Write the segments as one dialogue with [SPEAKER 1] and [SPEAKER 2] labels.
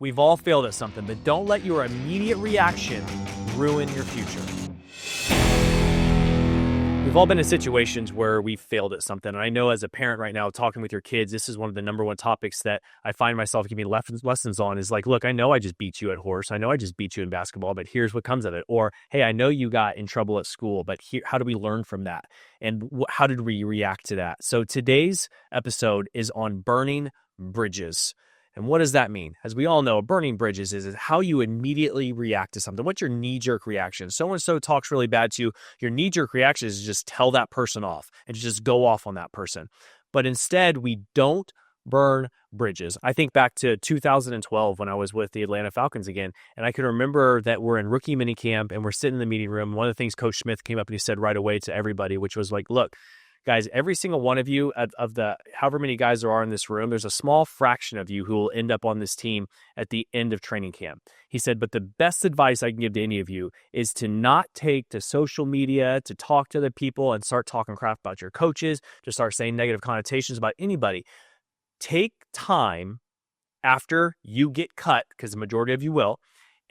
[SPEAKER 1] We've all failed at something, but don't let your immediate reaction ruin your future. We've all been in situations where we failed at something. And I know as a parent right now, talking with your kids, this is one of the number one topics that I find myself giving lessons on is like, look, I know I just beat you at horse. I know I just beat you in basketball, but here's what comes of it. Or, hey, I know you got in trouble at school, but how do we learn from that? And how did we react to that? So today's episode is on burning bridges. And what does that mean? As we all know, burning bridges is how you immediately react to something. What's your knee-jerk reaction? So-and-so talks really bad to you. Your knee-jerk reaction is to just tell that person off and to just go off on that person. But instead, we don't burn bridges. I think back to 2012 when I was with the Atlanta Falcons again, and I can remember that we're in rookie minicamp and we're sitting in the meeting room. One of the things Coach Smith came up and he said right away to everybody, which was like, look, guys, every single one of you, of the however many guys there are in this room, there's a small fraction of you who will end up on this team at the end of training camp. He said, but the best advice I can give to any of you is to not take to social media to talk to other people and start talking crap about your coaches, to start saying negative connotations about anybody. Take time after you get cut, because the majority of you will,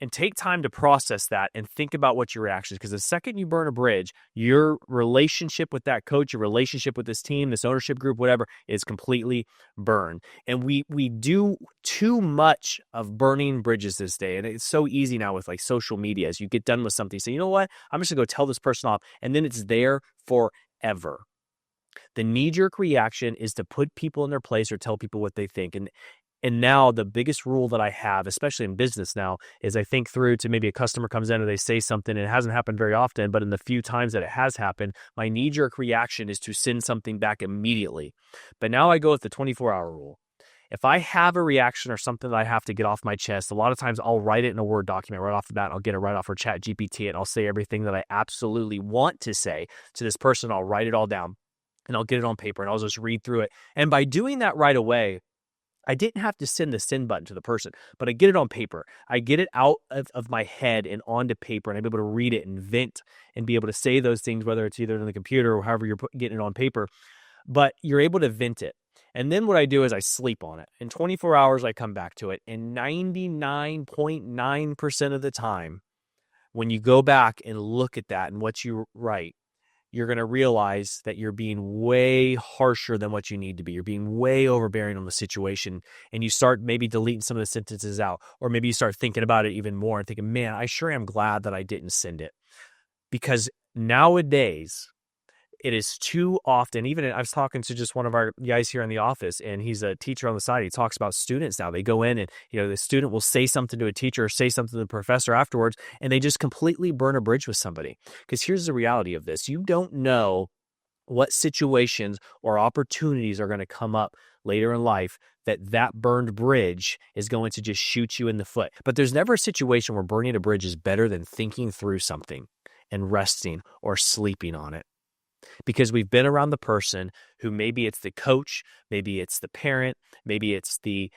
[SPEAKER 1] and take time to process that and think about what your reaction is. Because the second you burn a bridge, your relationship with that coach, your relationship with this team, this ownership group, whatever, is completely burned. And we do too much of burning bridges this day. And it's so easy now with like social media. As you get done with something, you say, you know what? I'm just going to go tell this person off. And then it's there forever. The knee-jerk reaction is to put people in their place or tell people what they think. And now the biggest rule that I have, especially in business now, is I think through to maybe a customer comes in and they say something, and it hasn't happened very often, but in the few times that it has happened, my knee-jerk reaction is to send something back immediately. But now I go with the 24-hour rule. If I have a reaction or something that I have to get off my chest, a lot of times I'll write it in a Word document right off the bat. I'll get it right off or Chat GPT, and I'll say everything that I absolutely want to say to this person. I'll write it all down, and I'll get it on paper, and I'll just read through it. And by doing that right away, I didn't have to send the send button to the person, but I get it on paper. I get it out of my head and onto paper, and I'm able to read it and vent and be able to say those things, whether it's either in the computer or however you're getting it on paper, but you're able to vent it. And then what I do is I sleep on it. In 24 hours, I come back to it. And 99.9% of the time, when you go back and look at that and what you write, you're going to realize that you're being way harsher than what you need to be. You're being way overbearing on the situation, and you start maybe deleting some of the sentences out, or maybe you start thinking about it even more and thinking, man, I sure am glad that I didn't send it. Because nowadays, it is too often, even I was talking to just one of our guys here in the office, and he's a teacher on the side. He talks about students now. They go in and, the student will say something to a teacher or say something to the professor afterwards, and they just completely burn a bridge with somebody. Because here's the reality of this. You don't know what situations or opportunities are going to come up later in life that burned bridge is going to just shoot you in the foot. But there's never a situation where burning a bridge is better than thinking through something and resting or sleeping on it. Because we've been around the person who maybe it's the coach, maybe it's the parent, maybe it's the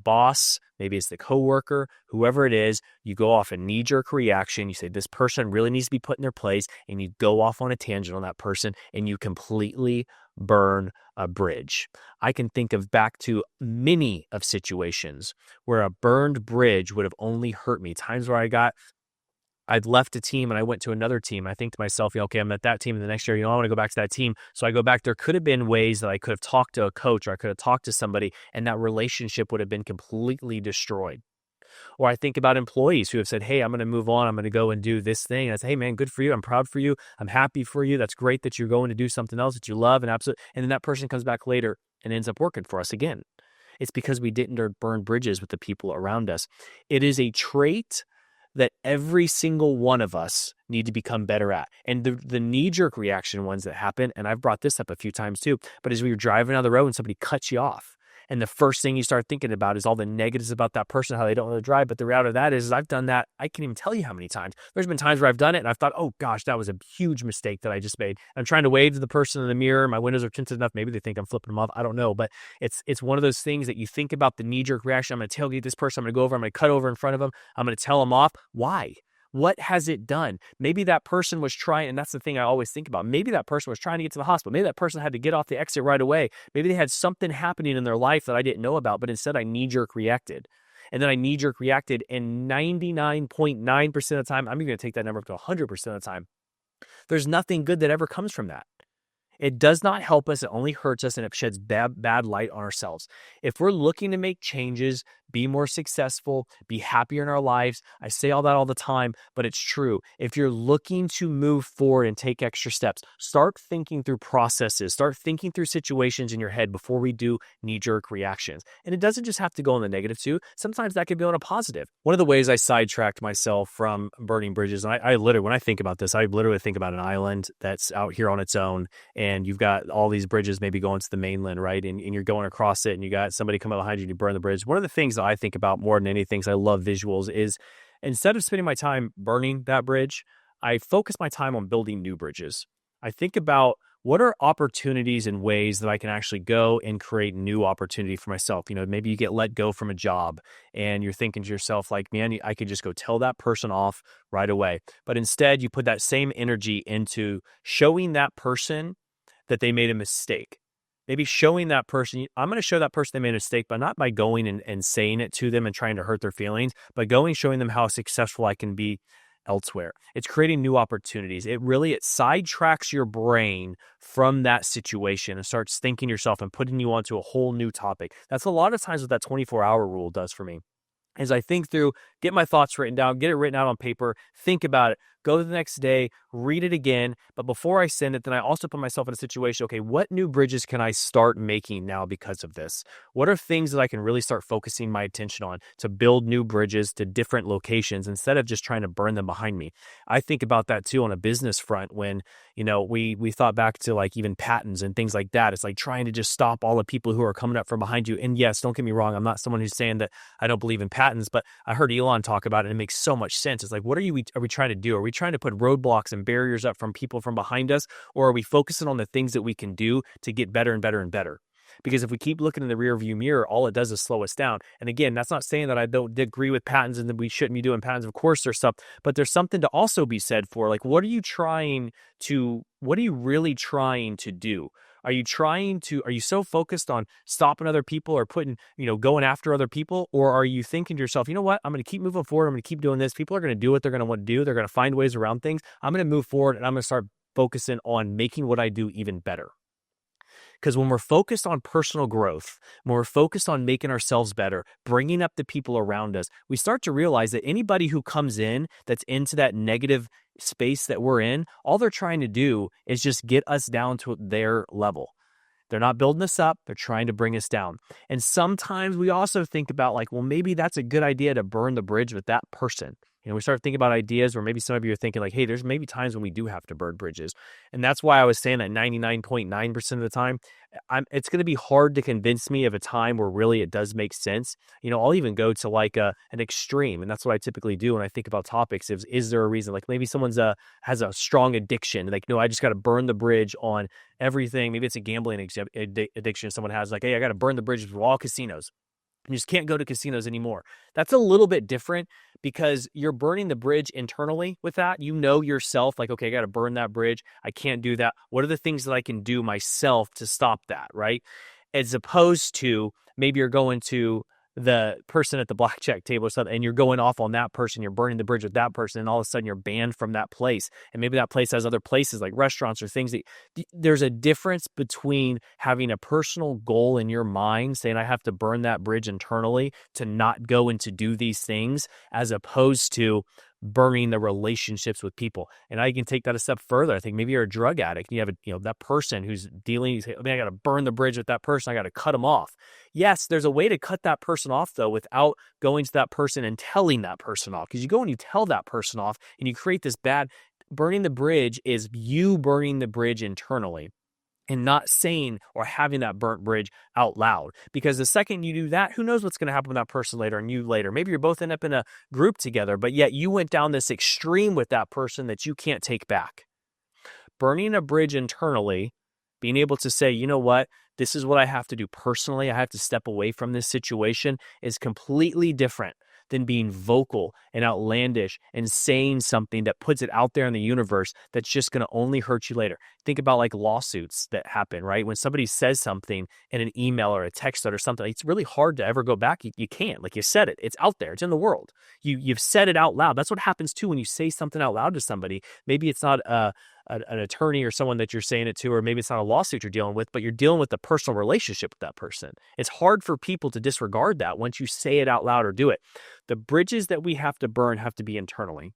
[SPEAKER 1] boss, maybe it's the coworker, whoever it is, you go off a knee-jerk reaction. You say, this person really needs to be put in their place, and you go off on a tangent on that person, and you completely burn a bridge. I can think of back to many of situations where a burned bridge would have only hurt me. Times where I'd left a team and I went to another team. I think to myself, okay, I'm at that team, and the next year, I want to go back to that team. So I go back. There could have been ways that I could have talked to a coach, or I could have talked to somebody, and that relationship would have been completely destroyed. Or I think about employees who have said, hey, I'm going to move on. I'm going to go and do this thing. And I say, hey, man, good for you. I'm proud for you. I'm happy for you. That's great that you're going to do something else that you love. And then that person comes back later and ends up working for us again. It's because we didn't burn bridges with the people around us. It is a trait that every single one of us need to become better at. And the knee-jerk reaction ones that happen, and I've brought this up a few times too, but as we were driving down the road and somebody cuts you off, and the first thing you start thinking about is all the negatives about that person, how they don't know to drive. But the reality of that is I've done that. I can't even tell you how many times. There's been times where I've done it and I've thought, oh gosh, that was a huge mistake that I just made. I'm trying to wave to the person in the mirror. My windows are tinted enough. Maybe they think I'm flipping them off. I don't know. But it's one of those things that you think about the knee-jerk reaction. I'm going to tailgate this person. I'm going to go over. I'm going to cut over in front of them. I'm going to tell them off. Why? What has it done? Maybe that person was trying, and that's the thing I always think about. Maybe that person was trying to get to the hospital. Maybe that person had to get off the exit right away. Maybe they had something happening in their life that I didn't know about, but instead I knee-jerk reacted. and then I knee-jerk reacted, and 99.9% of the time, I'm even going to take that number up to 100% of the time, there's nothing good that ever comes from that. It does not help us. It only hurts us, and it sheds bad light on ourselves. If we're looking to make changes, be more successful, be happier in our lives, I say all that all the time, but it's true. If you're looking to move forward and take extra steps, start thinking through processes, start thinking through situations in your head before we do knee-jerk reactions. And it doesn't just have to go on the negative too. Sometimes that could be on a positive. One of the ways I sidetracked myself from burning bridges, and I literally, when I think about this, I literally think about an island that's out here on its own, and you've got all these bridges maybe going to the mainland, right? And you're going across it, and you got somebody coming behind you to burn the bridge. One of the things that I think about more than anything, I love visuals, is instead of spending my time burning that bridge, I focus my time on building new bridges. I think about what are opportunities and ways that I can actually go and create new opportunity for myself. Maybe you get let go from a job and you're thinking to yourself like, man, I could just go tell that person off right away. But instead you put that same energy into showing that person that they made a mistake. Maybe showing that person, I'm going to show that person they made a mistake, but not by going and saying it to them and trying to hurt their feelings, but showing them how successful I can be elsewhere. It's creating new opportunities. It sidetracks your brain from that situation and starts thinking yourself and putting you onto a whole new topic. That's a lot of times what that 24-hour rule does for me. As I think through, get my thoughts written down, get it written out on paper, think about it, go the next day, read it again. But before I send it, then I also put myself in a situation, okay, what new bridges can I start making now because of this? What are things that I can really start focusing my attention on to build new bridges to different locations instead of just trying to burn them behind me? I think about that too on a business front when, we thought back to like even patents and things like that. It's like trying to just stop all the people who are coming up from behind you. And yes, don't get me wrong, I'm not someone who's saying that I don't believe in patents, but I heard Elon talk about it and it makes so much sense. It's like, what are we trying to do? Are we trying to put roadblocks and barriers up from people from behind us? Or are we focusing on the things that we can do to get better and better and better? Because if we keep looking in the rearview mirror, all it does is slow us down. And again, that's not saying that I don't agree with patents and that we shouldn't be doing patents. Of course, there's stuff, but there's something to also be said for like, what are you really trying to do? Are you so focused on stopping other people or going after other people? Or are you thinking to yourself, you know what, I'm going to keep moving forward. I'm going to keep doing this. People are going to do what they're going to want to do. They're going to find ways around things. I'm going to move forward and I'm going to start focusing on making what I do even better. Because when we're focused on personal growth, when we're focused on making ourselves better, bringing up the people around us, we start to realize that anybody who comes in that's into that negative space that we're in, all they're trying to do is just get us down to their level. They're not building us up. They're trying to bring us down. And sometimes we also think about like, well, maybe that's a good idea to burn the bridge with that person. We start thinking about ideas where maybe some of you are thinking like, hey, there's maybe times when we do have to burn bridges. And that's why I was saying that 99.9% of the time, it's going to be hard to convince me of a time where really it does make sense. I'll even go to like an extreme. And that's what I typically do when I think about topics. Is there a reason? Like maybe someone's has a strong addiction. Like, no, I just got to burn the bridge on everything. Maybe it's a gambling addiction someone has. Like, hey, I got to burn the bridges with all casinos. You just can't go to casinos anymore. That's a little bit different because you're burning the bridge internally with that. You know yourself, like, okay, I got to burn that bridge. I can't do that. What are the things that I can do myself to stop that, right? As opposed to maybe you're going to the person at the blackjack table or something, and you're going off on that person, you're burning the bridge with that person, and all of a sudden you're banned from that place. And maybe that place has other places like restaurants or things that there's a difference between having a personal goal in your mind, saying I have to burn that bridge internally to not go and to do these things, as opposed to burning the relationships with people. And I can take that a step further. I think maybe you're a drug addict and you have that person who's dealing, I got to burn the bridge with that person. I got to cut them off. Yes, there's a way to cut that person off though, without going to that person and telling that person off. Because you go and you tell that person off and you create this bad, burning the bridge is you burning the bridge internally, and not saying or having that burnt bridge out loud. Because the second you do that, who knows what's going to happen with that person later and you later. Maybe you're both end up in a group together, but yet you went down this extreme with that person that you can't take back. Burning a bridge internally, being able to say, you know what, this is what I have to do personally. I have to step away from this situation is completely different than being vocal and outlandish and saying something that puts it out there in the universe that's just going to only hurt you later. Think about like lawsuits that happen, right? When somebody says something in an email or a text or something, it's really hard to ever go back. You can't. Like you said it. It's out there. It's in the world. You've said it out loud. That's what happens too when you say something out loud to somebody. Maybe it's not an attorney or someone that you're saying it to, or maybe it's not a lawsuit you're dealing with, but you're dealing with a personal relationship with that person. It's hard for people to disregard that once you say it out loud or do it. The bridges that we have to burn have to be internally.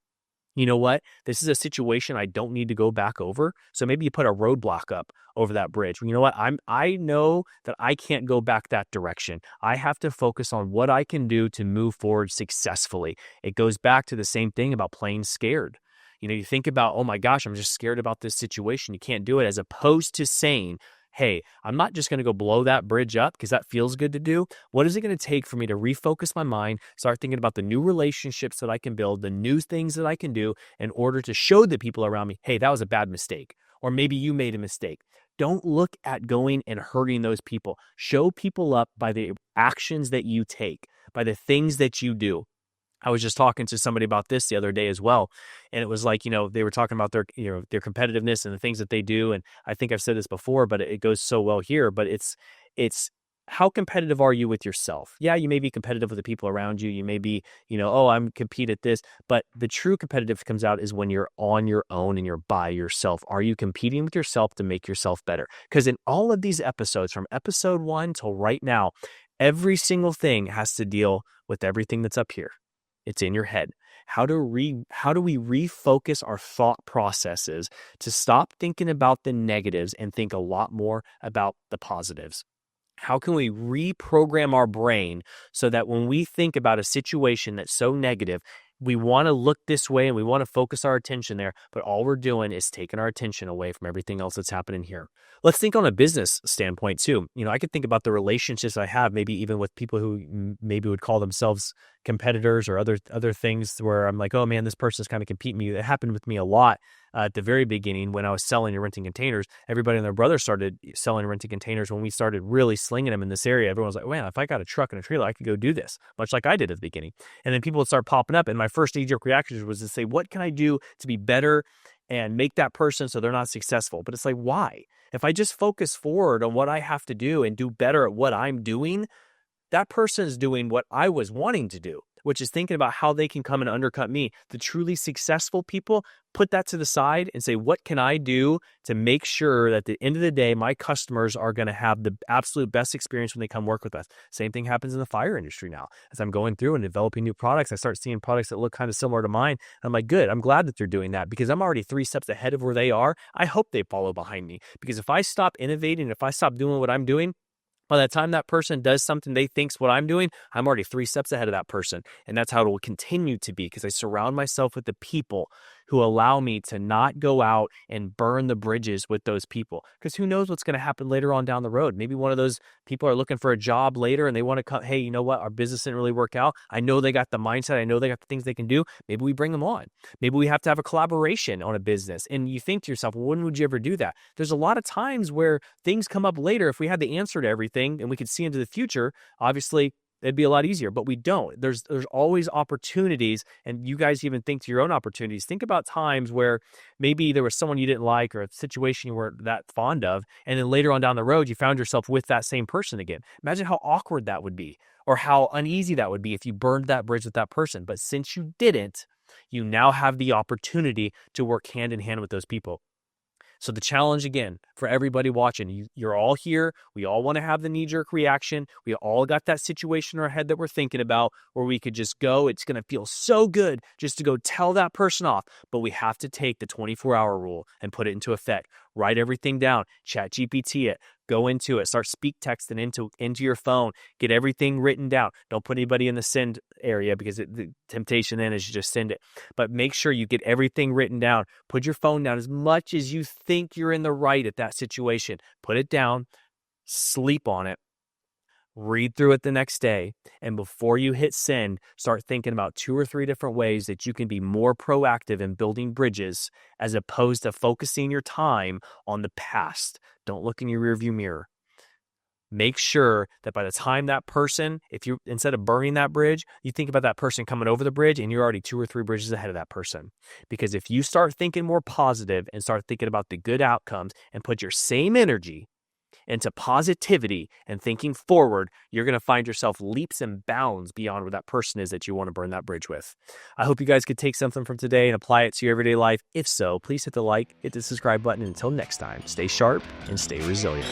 [SPEAKER 1] You know what? This is a situation I don't need to go back over. So maybe you put a roadblock up over that bridge. You know what? I know that I can't go back that direction. I have to focus on what I can do to move forward successfully. It goes back to the same thing about playing scared. You think about, oh my gosh, I'm just scared about this situation. You can't do it, as opposed to saying, hey, I'm not just going to go blow that bridge up because that feels good to do. What is it going to take for me to refocus my mind, start thinking about the new relationships that I can build, the new things that I can do in order to show the people around me, hey, that was a bad mistake. Or maybe you made a mistake. Don't look at going and hurting those people. Show people up by the actions that you take, by the things that you do. I was just talking to somebody about this the other day as well. And it was like, they were talking about their competitiveness and the things that they do. And I think I've said this before, but it goes so well here. But it's how competitive are you with yourself? Yeah, you may be competitive with the people around you. You may be, oh, I'm compete at this. But the true competitive comes out is when you're on your own and you're by yourself. Are you competing with yourself to make yourself better? Because in all of these episodes, from episode 1 till right now, every single thing has to deal with everything that's up here. It's in your head. How do we refocus our thought processes to stop thinking about the negatives and think a lot more about the positives? How can we reprogram our brain so that when we think about a situation that's so negative, we want to look this way and we want to focus our attention there, but all we're doing is taking our attention away from everything else that's happening here. Let's think on a business standpoint too. I could think about the relationships I have, maybe even with people who maybe would call themselves competitors or other things where I'm like, oh man, this person's kind of competing me. It happened with me a lot at the very beginning when I was selling and renting containers. Everybody and their brother started selling and renting containers. When we started really slinging them in this area, everyone was like, man, if I got a truck and a trailer, I could go do this, much like I did at the beginning. And then people would start popping up. And my first knee-jerk reaction was to say, what can I do to be better and make that person so they're not successful? But it's like, why? If I just focus forward on what I have to do and do better at what I'm doing, that person is doing what I was wanting to do, which is thinking about how they can come and undercut me. The truly successful people put that to the side and say, what can I do to make sure that at the end of the day, my customers are going to have the absolute best experience when they come work with us? Same thing happens in the fire industry now. As I'm going through and developing new products, I start seeing products that look kind of similar to mine. I'm like, good, I'm glad that they're doing that because I'm already 3 steps ahead of where they are. I hope they follow behind me, because if I stop innovating, if I stop doing what I'm doing, by the time that person does something they think's what I'm doing, I'm already 3 steps ahead of that person. And that's how it will continue to be, because I surround myself with the people who allow me to not go out and burn the bridges with those people. Because who knows what's going to happen later on down the road. Maybe one of those people are looking for a job later and they want to come, hey, you know what? Our business didn't really work out. I know they got the mindset. I know they got the things they can do. Maybe we bring them on. Maybe we have to have a collaboration on a business. And you think to yourself, well, when would you ever do that? There's a lot of times where things come up later. If we had the answer to everything and we could see into the future, obviously it'd be a lot easier, but we don't. There's always opportunities, and you guys even think to your own opportunities. Think about times where maybe there was someone you didn't like or a situation you weren't that fond of, and then later on down the road, you found yourself with that same person again. Imagine how awkward that would be, or how uneasy that would be if you burned that bridge with that person. But since you didn't, you now have the opportunity to work hand in hand with those people. So the challenge, again, for everybody watching, you're all here. We all want to have the knee-jerk reaction. We all got that situation in our head that we're thinking about where we could just go. It's going to feel so good just to go tell that person off. But we have to take the 24-hour rule and put it into effect. Write everything down. Chat GPT it. Go into it. Start speak texting into your phone. Get everything written down. Don't put anybody in the send area, because the temptation then is you just send it. But make sure you get everything written down. Put your phone down as much as you think you're in the right at that situation. Put it down. Sleep on it. Read through it the next day, and before you hit send, start thinking about 2 or 3 different ways that you can be more proactive in building bridges as opposed to focusing your time on the past. Don't look in your rearview mirror. make sure that by the time that person, if you, instead of burning that bridge, you think about that person coming over the bridge and you're already 2 or 3 bridges ahead of that person. Because if you start thinking more positive and start thinking about the good outcomes and put your same energy into positivity and thinking forward, you're going to find yourself leaps and bounds beyond where that person is that you want to burn that bridge with. I hope you guys could take something from today and apply it to your everyday life. If so, please hit the like, hit the subscribe button. Until next time, stay sharp and stay resilient.